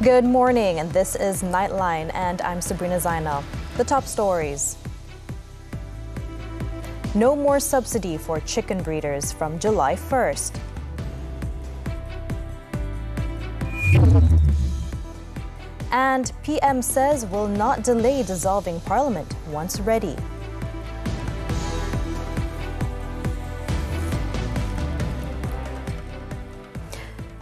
Good morning, and this is Nightline, and I'm Sabrina Zainal. The top stories. No more subsidy for chicken breeders from July 1st. And PM says will not delay dissolving parliament once ready.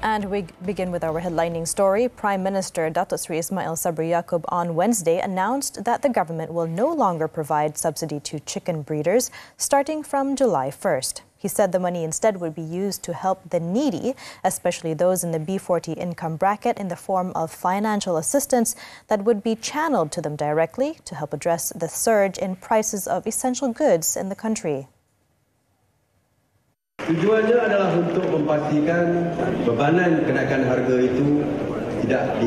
And we begin with our headlining story. Prime Minister Datuk Sri Ismail Sabri Yaakob on Wednesday announced that the government will no longer provide subsidy to chicken breeders starting from July 1st. He said the money instead would be used to help the needy, especially those in the B40 income bracket, in the form of financial assistance that would be channeled to them directly to help address the surge in prices of essential goods in the country. Tujuannya adalah untuk memastikan bebanan kenaikan harga itu tidak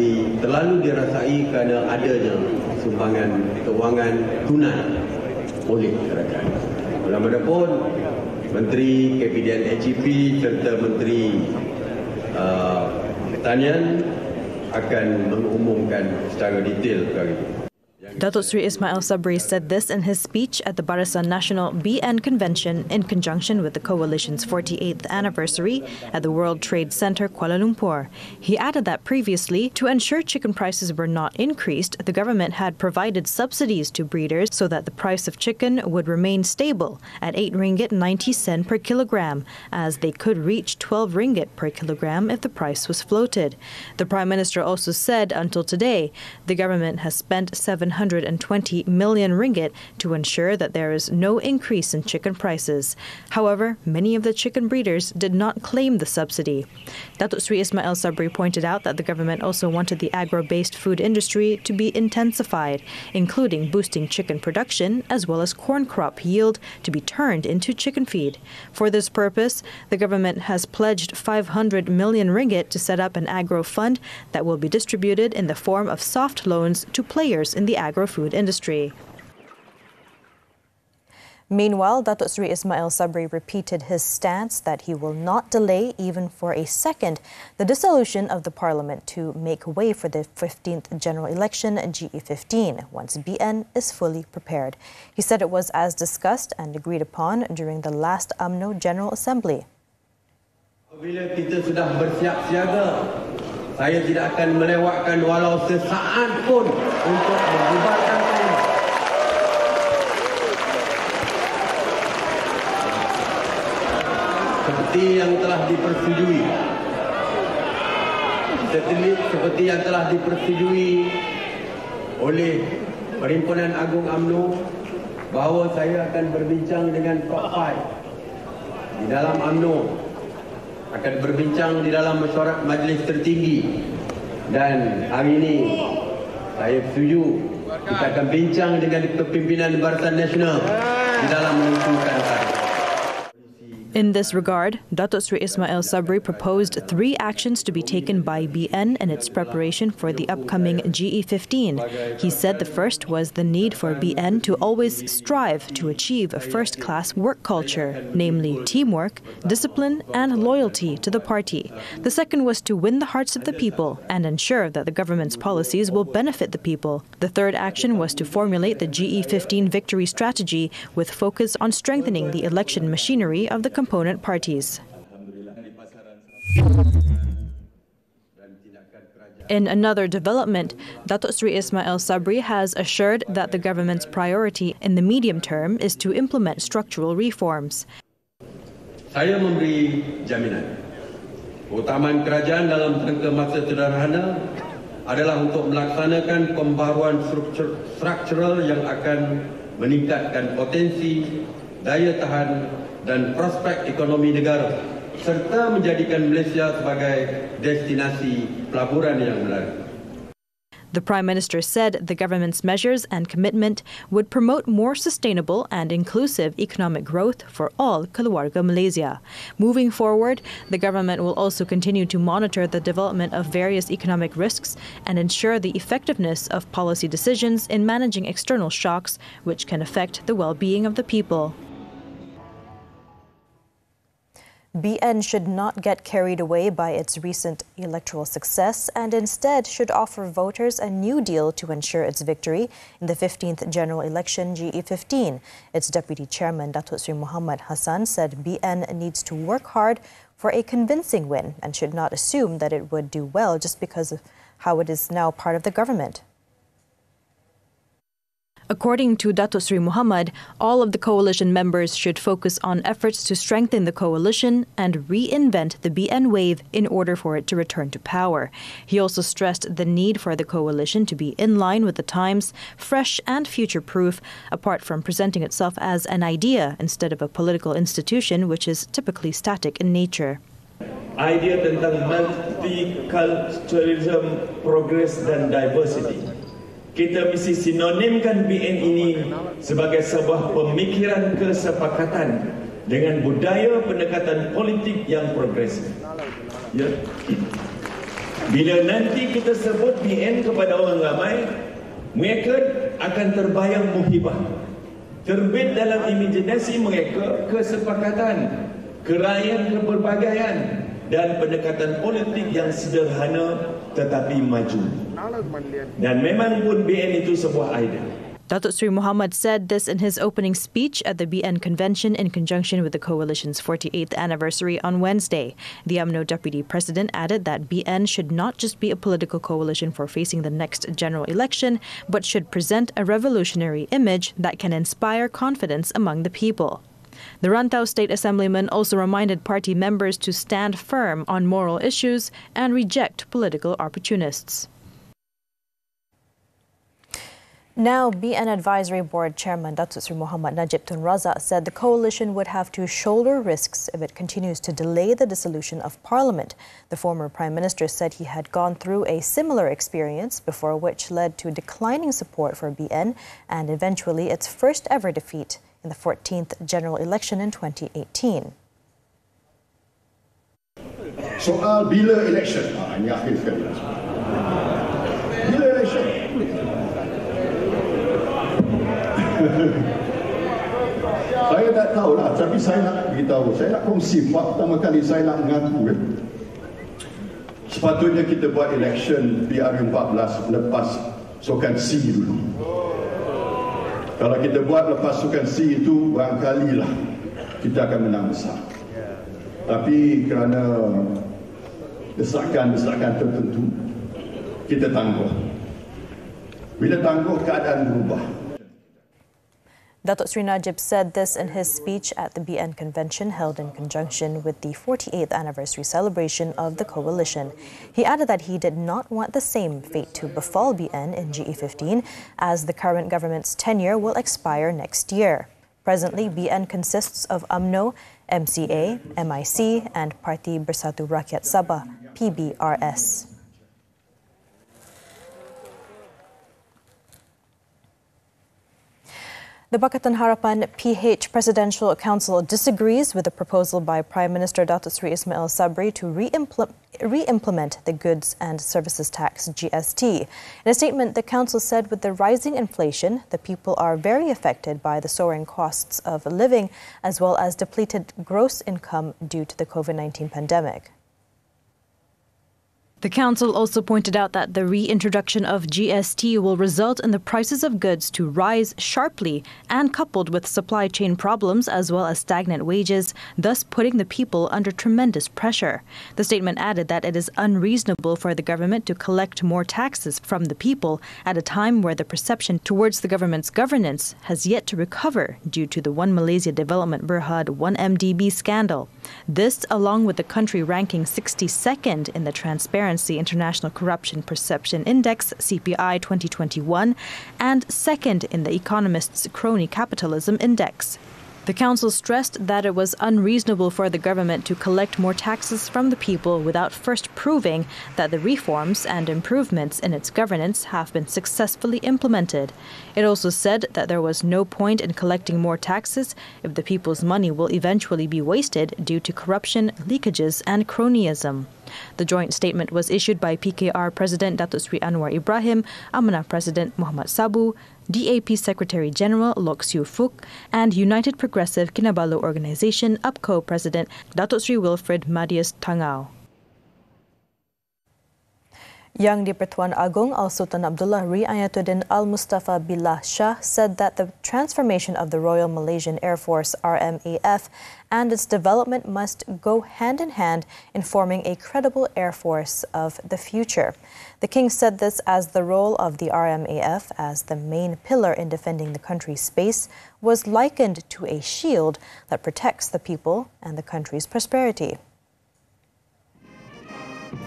terlalu dirasai kerana adanya sumbangan kewangan tunai oleh kerajaan. Bagaimanapun, Menteri Kabinet HEP serta Menteri Pertanian akan mengumumkan secara detail perkara itu. Datuk Sri Ismail Sabri said this in his speech at the Barisan Nasional BN Convention in conjunction with the coalition's 48th anniversary at the World Trade Center, Kuala Lumpur. He added that previously, to ensure chicken prices were not increased, the government had provided subsidies to breeders so that the price of chicken would remain stable at 8 ringgit 90 sen per kilogram, as they could reach 12 ringgit per kilogram if the price was floated. The Prime Minister also said until today, the government has spent 720 million ringgit to ensure that there is no increase in chicken prices. However, many of the chicken breeders did not claim the subsidy. Datuk Sri Ismail Sabri pointed out that the government also wanted the agro-based food industry to be intensified, including boosting chicken production as well as corn crop yield to be turned into chicken feed. For this purpose, the government has pledged 500 million ringgit to set up an agro fund that will be distributed in the form of soft loans to players in the agro-food industry. Meanwhile, Datuk Sri Ismail Sabri repeated his stance that he will not delay even for a second the dissolution of the parliament to make way for the 15th general election GE15 once BN is fully prepared. He said it was as discussed and agreed upon during the last UMNO General Assembly. Bila kita sudah bersiap siaga, saya tidak akan melewatkan walau sesaat pun untuk membubarkan parlimen. Seperti yang telah dipersetujui oleh Perhimpunan Agung UMNO bahawa saya akan berbincang dengan top 5 di dalam UMNO, akan berbincang di dalam mesyuarat majlis tertinggi, dan hari ini saya setuju kita akan bincang dengan kepimpinan Barisan Nasional di dalam menentukan tarikh. In this regard, Datuk Sri Ismail Sabri proposed 3 actions to be taken by BN in its preparation for the upcoming GE15. He said the first was the need for BN to always strive to achieve a first-class work culture, namely teamwork, discipline and loyalty to the party. The second was to win the hearts of the people and ensure that the government's policies will benefit the people. The third action was to formulate the GE15 victory strategy with focus on strengthening the election machinery of the component parties. In another development, Datuk Sri Ismail Sabri has assured that the government's priority in the medium term is to implement structural reforms. Saya memberi jaminan keutamaan kerajaan dalam jangka masa sederhana adalah untuk melaksanakan pembaharuan struktural yang akan meningkatkan potensi, daya tahan dan prospek ekonomi negara, serta menjadikan Malaysia sebagai destinasi pelaburan yang menarik. The Prime Minister said the government's measures and commitment would promote more sustainable and inclusive economic growth for all Keluarga Malaysia. Moving forward, the government will also continue to monitor the development of various economic risks and ensure the effectiveness of policy decisions in managing external shocks which can affect the well-being of the people. BN should not get carried away by its recent electoral success and instead should offer voters a new deal to ensure its victory in the 15th general election GE15. Its deputy chairman, Datuk Sri Muhammad Hassan, said BN needs to work hard for a convincing win and should not assume that it would do well just because of how it is now part of the government. According to Datuk Sri Muhammad, all of the coalition members should focus on efforts to strengthen the coalition and reinvent the BN wave in order for it to return to power. He also stressed the need for the coalition to be in line with the times, fresh and future-proof, apart from presenting itself as an idea instead of a political institution which is typically static in nature. Idea tentang multiculturalism, progress dan diversity. Kita mesti sinonimkan BN ini sebagai sebuah pemikiran kesepakatan dengan budaya pendekatan politik yang progresif. Ya. Bila nanti kita sebut BN kepada orang ramai, mereka akan terbayang muhibah. Terbit dalam imajinasi mereka kesepakatan, kerajaan keberbagaian dan pendekatan politik yang sederhana tetapi maju. Dan memang pun BN itu sebuah idea. Datuk Sri Muhammad said this in his opening speech at the BN convention in conjunction with the coalition's 48th anniversary on Wednesday. The UMNO deputy president added that BN should not just be a political coalition for facing the next general election, but should present a revolutionary image that can inspire confidence among the people. The Rantau State Assemblyman also reminded party members to stand firm on moral issues and reject political opportunists. Now, BN Advisory Board Chairman Datuk Sri Muhammad Najib Tun Razak said the coalition would have to shoulder risks if it continues to delay the dissolution of Parliament. The former Prime Minister said he had gone through a similar experience before, which led to declining support for BN and eventually its first ever defeat in the 14th general election in 2018. Soal bila election? Ini akhir sekali. Bila election? Saya tak tahulah, tapi saya nak beritahu, saya nak kongsi pertama kali saya nak mengaku sepatutnya kita buat election PR14 lepas sukan C dulu. Kalau kita buat lepas sukan C itu, barangkali lah kita akan menang besar. Tapi kerana desakan-desakan tertentu, kita tangguh. Bila tangguh, keadaan berubah. Datuk Sri Najib said this in his speech at the BN convention held in conjunction with the 48th anniversary celebration of the coalition. He added that he did not want the same fate to befall BN in GE15 as the current government's tenure will expire next year. Presently, BN consists of UMNO, MCA, MIC and Parti Bersatu Rakyat Sabah, PBRS. The Pakatan Harapan PH Presidential Council disagrees with the proposal by Prime Minister Datuk Sri Ismail Sabri to re-implement the Goods and Services Tax GST. In a statement, the council said with the rising inflation, the people are very affected by the soaring costs of living as well as depleted gross income due to the COVID-19 pandemic. The council also pointed out that the reintroduction of GST will result in the prices of goods to rise sharply and coupled with supply chain problems as well as stagnant wages, thus putting the people under tremendous pressure. The statement added that it is unreasonable for the government to collect more taxes from the people at a time where the perception towards the government's governance has yet to recover due to the One Malaysia Development Berhad 1MDB scandal. This, along with the country ranking 62nd in the Transparency International Corruption Perception Index, CPI 2021, and second in the Economist's Crony Capitalism Index. The council stressed that it was unreasonable for the government to collect more taxes from the people without first proving that the reforms and improvements in its governance have been successfully implemented. It also said that there was no point in collecting more taxes if the people's money will eventually be wasted due to corruption, leakages, and cronyism. The joint statement was issued by PKR President Datuk Sri Anwar Ibrahim, Amanah President Muhammad Sabu, DAP Secretary General Lok Siu Fuk, and United Progressive Kinabalu Organisation UPCO President Datuk Sri Wilfred Madius Tangau. Yang di-Pertuan Agong Al-Sultan Abdullah Ayatuddin Al-Mustafa Billah Shah said that the transformation of the Royal Malaysian Air Force RMAF and its development must go hand in hand in forming a credible air force of the future. The King said this as the role of the RMAF as the main pillar in defending the country's space was likened to a shield that protects the people and the country's prosperity.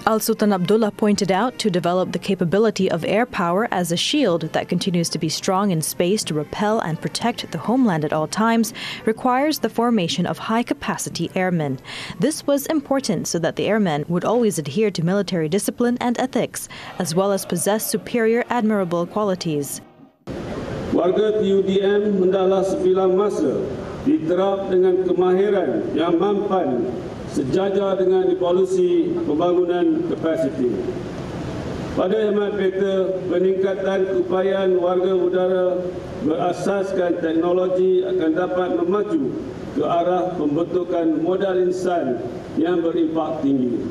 Al-Sultan Abdullah pointed out to develop the capability of air power as a shield that continues to be strong in space to repel and protect the homeland at all times requires the formation of high-capacity airmen. This was important so that the airmen would always adhere to military discipline and ethics, as well as possess superior admirable qualities. Warga TUDM hendaklah sebilang masa diterap dengan kemahiran yang mampan sejajar dengan evolusi pembangunan kapasiti. Pada hemat peta, peningkatan keupayaan warga udara berasaskan teknologi akan dapat memacu ke arah pembentukan modal insan yang berimpak tinggi.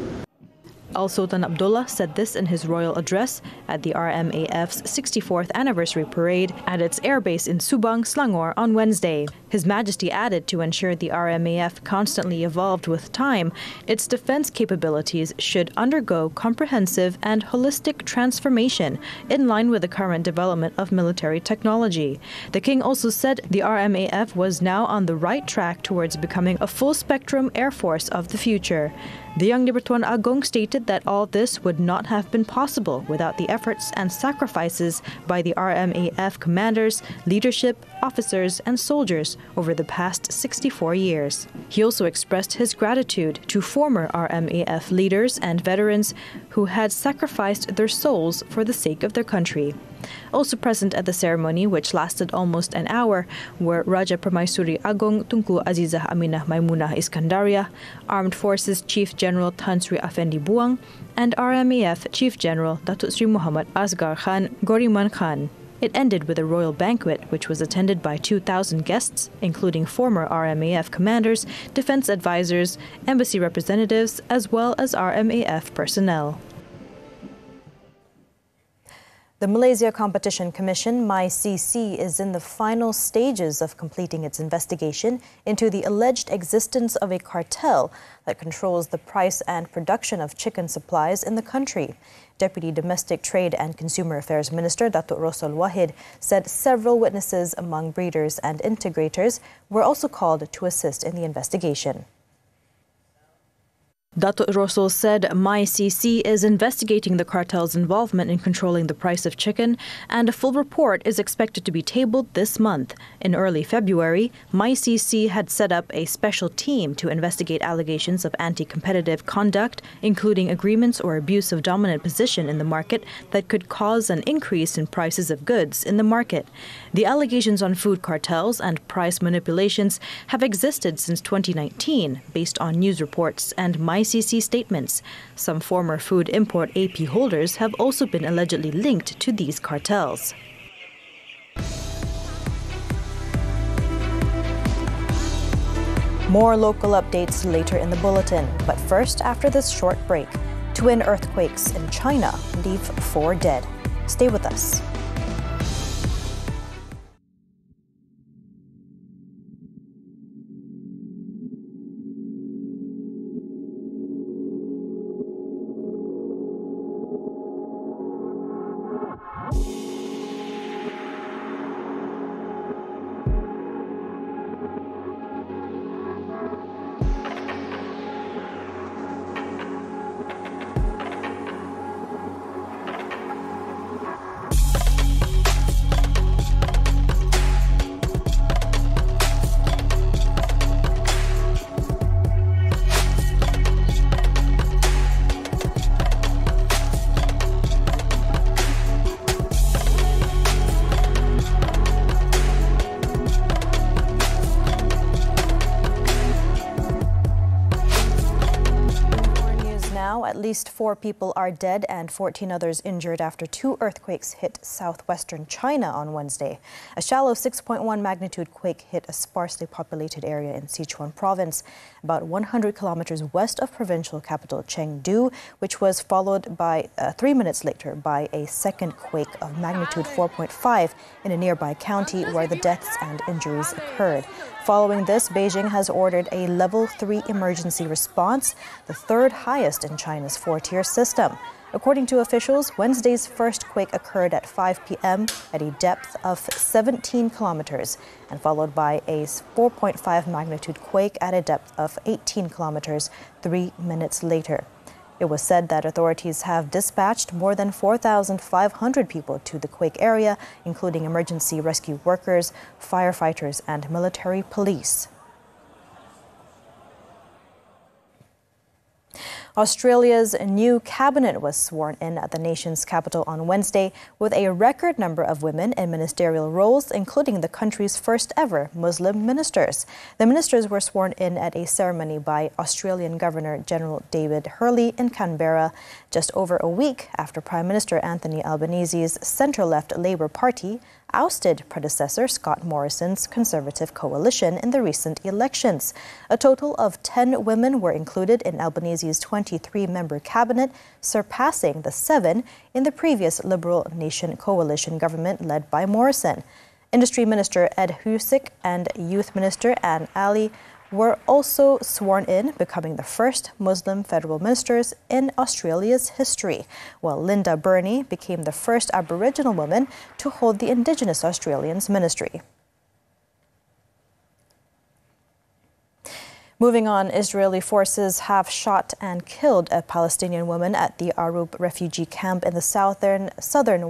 Al-Sultan Abdullah said this in his royal address at the RMAF's 64th anniversary parade at its airbase in Subang, Selangor on Wednesday. His Majesty added to ensure the RMAF constantly evolved with time, its defense capabilities should undergo comprehensive and holistic transformation in line with the current development of military technology. The King also said the RMAF was now on the right track towards becoming a full-spectrum air force of the future. The Yang di-Pertuan Agong stated that all this would not have been possible without the efforts and sacrifices by the RMAF commanders, leadership, officers, and soldiers over the past 64 years. He also expressed his gratitude to former RMAF leaders and veterans who had sacrificed their souls for the sake of their country. Also present at the ceremony, which lasted almost an hour, were Raja Permaisuri Agong Tunku Azizah Aminah Maimunah Iskandaria, Armed Forces Chief General Tan Sri Afendi Buang, and RMAF Chief General Datuk Sri Muhammad Asghar Khan Goriman Khan. It ended with a royal banquet, which was attended by 2,000 guests, including former RMAF commanders, defense advisors, embassy representatives, as well as RMAF personnel. The Malaysia Competition Commission, MyCC, is in the final stages of completing its investigation into the alleged existence of a cartel that controls the price and production of chicken supplies in the country. Deputy Domestic Trade and Consumer Affairs Minister Datuk Rosal Wahid said several witnesses among breeders and integrators were also called to assist in the investigation. Datuk Rosal said MyCC is investigating the cartel's involvement in controlling the price of chicken, and a full report is expected to be tabled this month. In early February, MyCC had set up a special team to investigate allegations of anti-competitive conduct, including agreements or abuse of dominant position in the market that could cause an increase in prices of goods in the market. The allegations on food cartels and price manipulations have existed since 2019, based on news reports and MyCC statements. Some former food import AP holders have also been allegedly linked to these cartels. More local updates later in the bulletin, but first, after this short break. Twin earthquakes in China leave 4 dead. Stay with us. least 4 people are dead and 14 others injured after 2 earthquakes hit southwestern China on Wednesday. A shallow 6.1 magnitude quake hit a sparsely populated area in Sichuan province, about 100 kilometers west of provincial capital Chengdu, which was followed by 3 minutes later by a second quake of magnitude 4.5 in a nearby county where the deaths and injuries occurred. Following this, Beijing has ordered a level 3 emergency response, the third highest in China's 4-tier system. According to officials, Wednesday's first quake occurred at 5 p.m. at a depth of 17 kilometers and followed by a 4.5 magnitude quake at a depth of 18 kilometers 3 minutes later. It was said that authorities have dispatched more than 4,500 people to the quake area, including emergency rescue workers, firefighters, and military police. Australia's new cabinet was sworn in at the nation's capital on Wednesday with a record number of women in ministerial roles, including the country's first ever Muslim ministers. The ministers were sworn in at a ceremony by Australian Governor-General David Hurley in Canberra, just over a week after Prime Minister Anthony Albanese's centre-left Labour Party ousted predecessor Scott Morrison's Conservative coalition in the recent elections. A total of 10 women were included in Albanese's 23-member cabinet, surpassing the 7 in the previous Liberal Nation coalition government led by Morrison. Industry Minister Ed Husic and Youth Minister Anne Ali were also sworn in, becoming the first Muslim federal ministers in Australia's history, while Linda Burney became the first Aboriginal woman to hold the Indigenous Australians ministry. Moving on, Israeli forces have shot and killed a Palestinian woman at the Arub refugee camp in the southern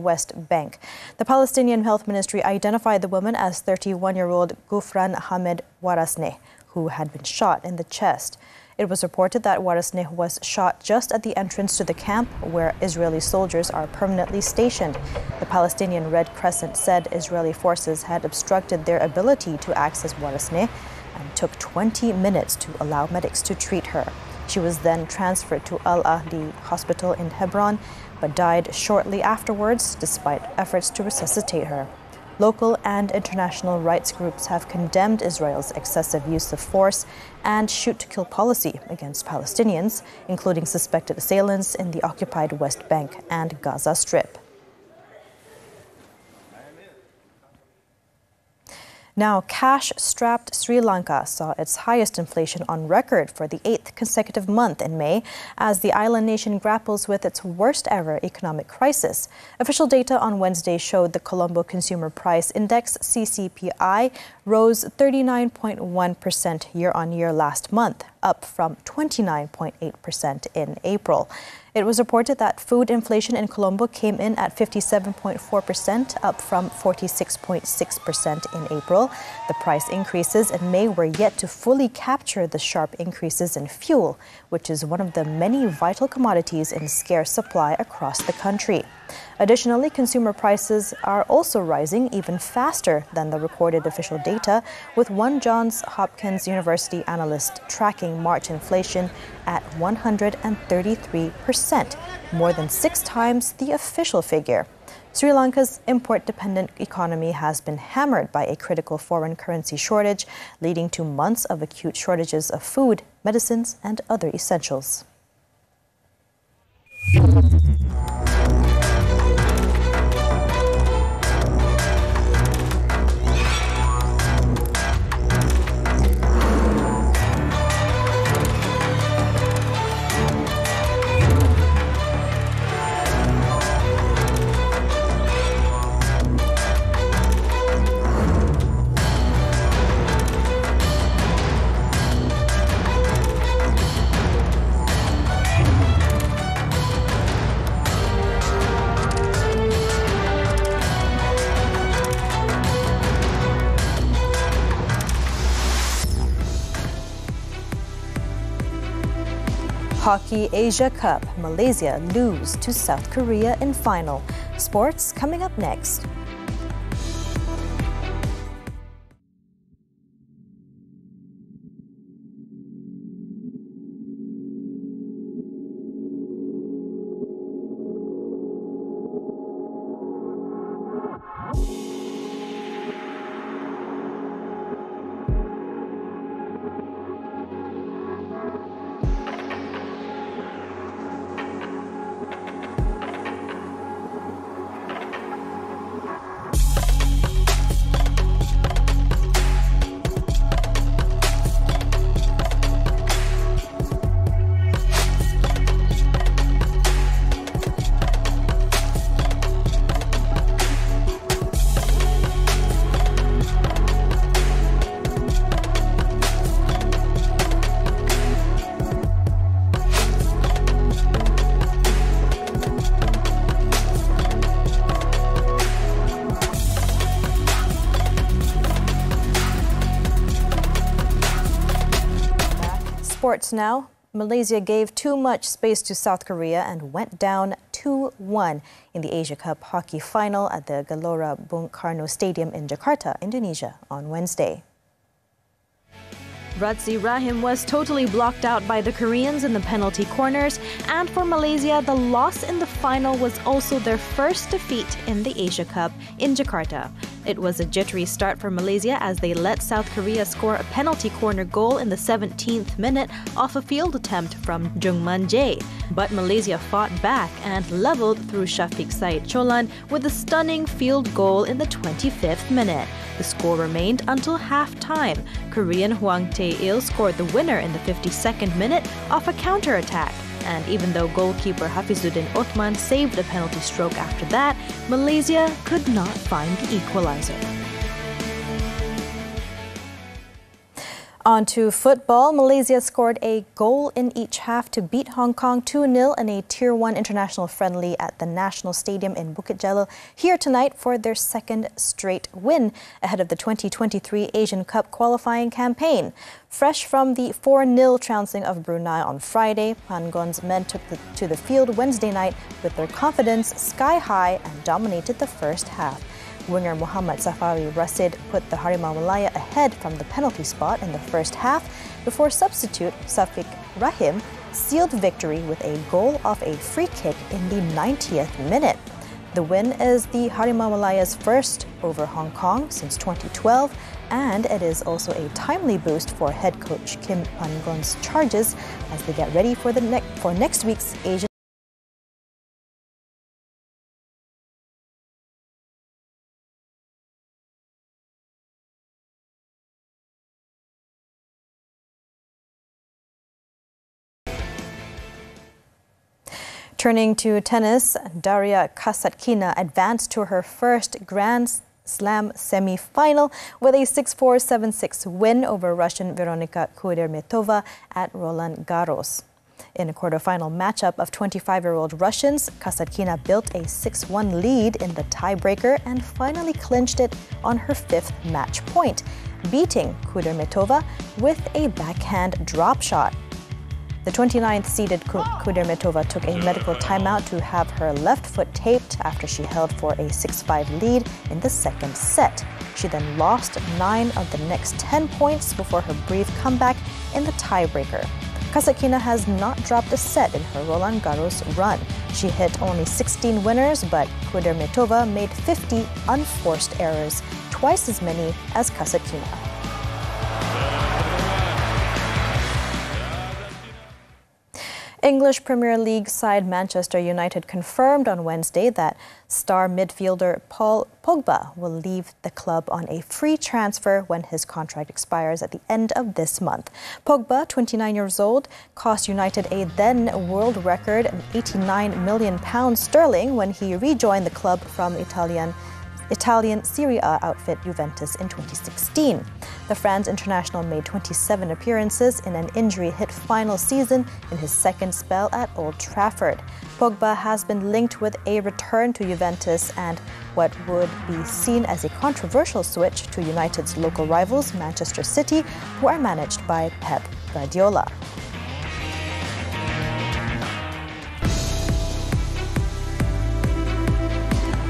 West Bank. The Palestinian Health Ministry identified the woman as 31-year-old Gufran Hamed Warasneh, who had been shot in the chest. It was reported that Warasneh was shot just at the entrance to the camp where Israeli soldiers are permanently stationed. The Palestinian Red Crescent said Israeli forces had obstructed their ability to access Warasneh and took 20 minutes to allow medics to treat her. She was then transferred to Al Ahli Hospital in Hebron, but died shortly afterwards despite efforts to resuscitate her. Local and international rights groups have condemned Israel's excessive use of force and shoot-to-kill policy against Palestinians, including suspected assailants in the occupied West Bank and Gaza Strip. Now, cash-strapped Sri Lanka saw its highest inflation on record for the 8th consecutive month in May as the island nation grapples with its worst-ever economic crisis. Official data on Wednesday showed the Colombo Consumer Price Index, CCPI, rose 39.1% year-on-year last month, up from 29.8% in April. It was reported that food inflation in Colombo came in at 57.4%, up from 46.6% in April. The price increases in May were yet to fully capture the sharp increases in fuel, which is one of the many vital commodities in scarce supply across the country. Additionally, consumer prices are also rising even faster than the recorded official data, with one Johns Hopkins University analyst tracking March inflation at 133%, more than 6 times the official figure. Sri Lanka's import-dependent economy has been hammered by a critical foreign currency shortage, leading to months of acute shortages of food, medicines, and other essentials. Hockey Asia Cup, Malaysia lose to South Korea in final. Sports coming up next. sports now. Malaysia gave too much space to South Korea and went down 2-1 in the Asia Cup hockey final at the Gelora Bung Karno Stadium in Jakarta, Indonesia on Wednesday. Radzi Rahim was totally blocked out by the Koreans in the penalty corners, and for Malaysia, the loss in the final was also their first defeat in the Asia Cup in Jakarta. It was a jittery start for Malaysia as they let South Korea score a penalty corner goal in the 17th minute off a field attempt from Jungman Jae. But Malaysia fought back and leveled through Shafiq Said Cholan with a stunning field goal in the 25th minute. The score remained until half-time. Korean Hwang Tae-il scored the winner in the 52nd minute off a counter-attack. And even though goalkeeper Hafizuddin Othman saved a penalty stroke after that, Malaysia could not find the equalizer. On to football. Malaysia scored a goal in each half to beat Hong Kong 2-0 in a Tier 1 international friendly at the National Stadium in Bukit Jalil here tonight for their second straight win ahead of the 2023 Asian Cup qualifying campaign. Fresh from the 4-0 trouncing of Brunei on Friday, Pangon's men took to the field Wednesday night with their confidence sky high and dominated the first half. Winger Muhammad Safari Rasid put the Harimau Malaya ahead from the penalty spot in the first half before substitute Shafiq Rahim sealed victory with a goal off a free kick in the 90th minute. The win is the Harimau Malaya's first over Hong Kong since 2012, and it is also a timely boost for head coach Kim Pangon's charges as they get ready for next week's Asian. Turning to tennis, Daria Kasatkina advanced to her first Grand Slam semi-final with a 6-4, 7-6 win over Russian Veronika Kudermetova at Roland Garros. In a quarterfinal matchup of 25-year-old Russians, Kasatkina built a 6-1 lead in the tiebreaker and finally clinched it on her fifth match point, beating Kudermetova with a backhand drop shot. The 29th-seeded Kudermetova took a medical timeout to have her left foot taped after she held for a 6-5 lead in the second set. She then lost 9 of the next 10 points before her brief comeback in the tiebreaker. Kasatkina has not dropped a set in her Roland Garros run. She hit only 16 winners, but Kudermetova made 50 unforced errors, twice as many as Kasatkina. English Premier League side Manchester United confirmed on Wednesday that star midfielder Paul Pogba will leave the club on a free transfer when his contract expires at the end of this month. Pogba, 29 years old, cost United a then world record £89 million when he rejoined the club from Italian Serie A outfit Juventus in 2016. The France international made 27 appearances in an injury-hit final season in his second spell at Old Trafford. Pogba has been linked with a return to Juventus and what would be seen as a controversial switch to United's local rivals, Manchester City, who are managed by Pep Guardiola.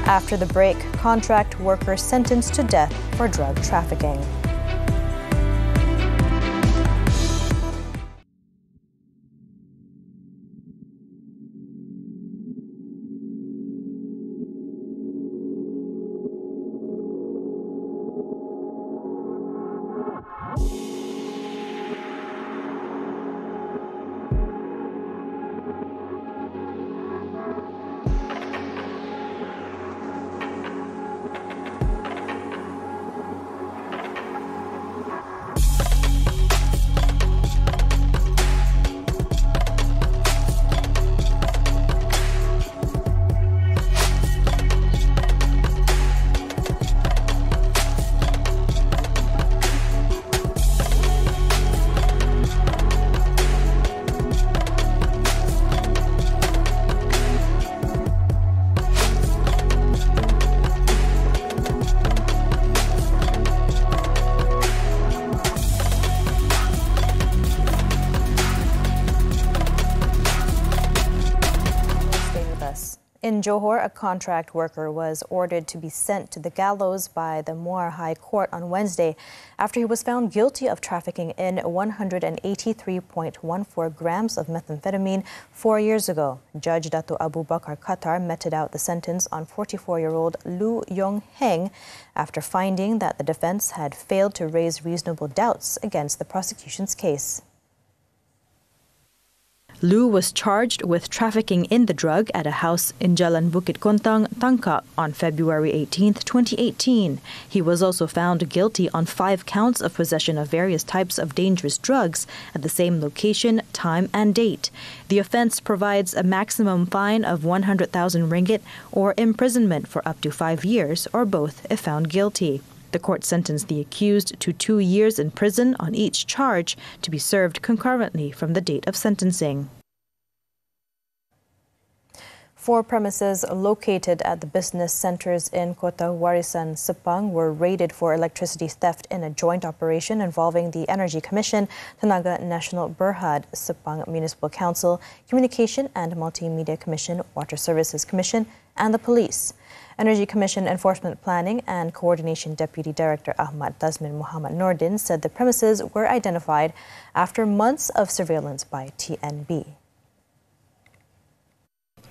After the break, contract workers sentenced to death for drug trafficking. In Johor, a contract worker was ordered to be sent to the gallows by the Muar High Court on Wednesday after he was found guilty of trafficking in 183.14 grams of methamphetamine 4 years ago. Judge Dato Abu Bakar Qatar meted out the sentence on 44-year-old Lu Yong Heng after finding that the defense had failed to raise reasonable doubts against the prosecution's case. Lu was charged with trafficking in the drug at a house in Jalan Bukit Kontang, Tangkak on February 18, 2018. He was also found guilty on 5 counts of possession of various types of dangerous drugs at the same location, time and date. The offence provides a maximum fine of 100,000 ringgit or imprisonment for up to 5 years or both if found guilty. The court sentenced the accused to 2 years in prison on each charge to be served concurrently from the date of sentencing. 4 premises located at the business centres in Kota Warisan, Sepang were raided for electricity theft in a joint operation involving the Energy Commission, Tenaga Nasional Berhad, Sepang Municipal Council, Communication and Multimedia Commission, Water Services Commission and the police. Energy Commission Enforcement Planning and Coordination Deputy Director Ahmad Tazmin Muhammad Nordin said the premises were identified after months of surveillance by TNB.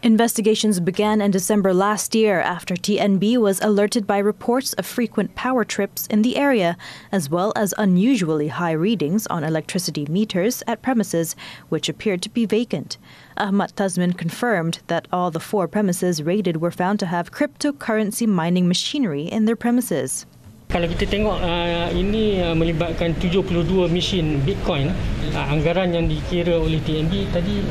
Investigations began in December last year after TNB was alerted by reports of frequent power trips in the area, as well as unusually high readings on electricity meters at premises which appeared to be vacant. Ahmad Tazmin confirmed that all the 4 premises raided were found to have cryptocurrency mining machinery in their premises. Kalau kita tengok ini melibatkan 72 mesin Bitcoin, anggaran yang dikira oleh TNB tadi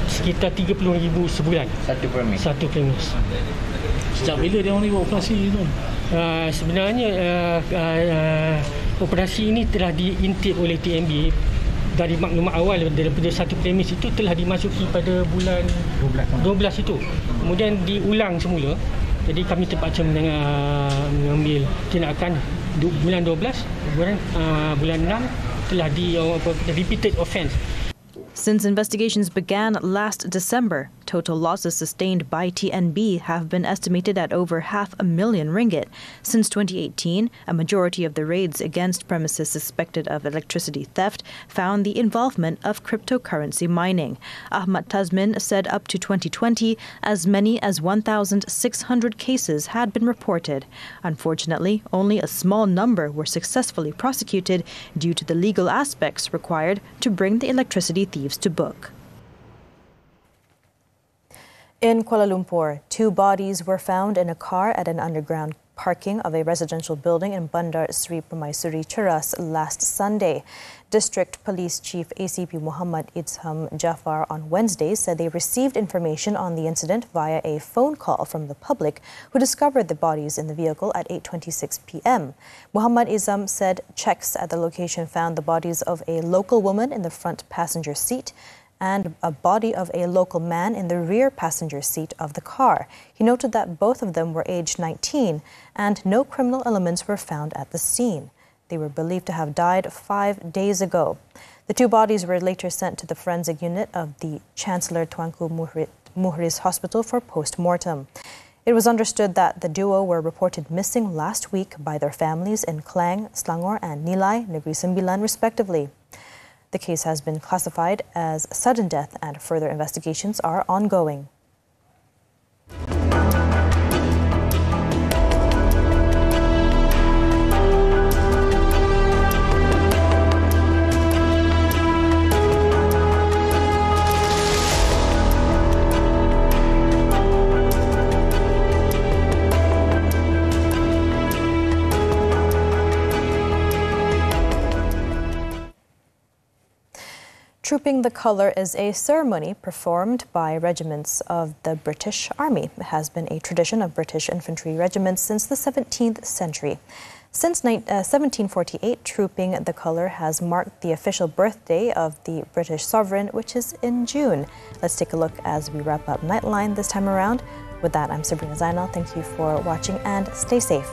sekitar 30,000 sebulan. Satu premis. Sejak bila dia orang ni buat operasi tu? Sebenarnya operasi ini telah diintip oleh TNB dari maklumat awal daripada satu premis itu telah dimasuki pada bulan 12 itu. Kemudian diulang semula. Jadi kami terpaksa mengambil tindakan bulan 12, bulan 6 telah repeated offence. Since investigations began last December, total losses sustained by TNB have been estimated at over 500,000 ringgit. Since 2018, a majority of the raids against premises suspected of electricity theft found the involvement of cryptocurrency mining. Ahmad Tazmin said up to 2020, as many as 1,600 cases had been reported. Unfortunately, only a small number were successfully prosecuted due to the legal aspects required to bring the electricity thieves to book. In Kuala Lumpur, 2 bodies were found in a car at an underground parking of a residential building in Bandar Sri Permaisuri, Cheras last Sunday. District Police Chief ACP Muhammad Idham Jafar on Wednesday said they received information on the incident via a phone call from the public who discovered the bodies in the vehicle at 8:26 p.m. Muhammad Idham said checks at the location found the bodies of a local woman in the front passenger seat and a body of a local man in the rear passenger seat of the car. He noted that both of them were aged 19 and no criminal elements were found at the scene. They were believed to have died 5 days ago. The 2 bodies were later sent to the forensic unit of the Chancellor Tuanku Muhriz Hospital for post-mortem. It was understood that the duo were reported missing last week by their families in Klang, Selangor and Nilai, Negeri Sembilan respectively. The case has been classified as sudden death and further investigations are ongoing. Trooping the Colour is a ceremony performed by regiments of the British Army. It has been a tradition of British infantry regiments since the 17th century. Since 1748, Trooping the Colour has marked the official birthday of the British sovereign, which is in June. Let's take a look as we wrap up Nightline this time around. With that, I'm Sabrina Zainal. Thank you for watching and stay safe.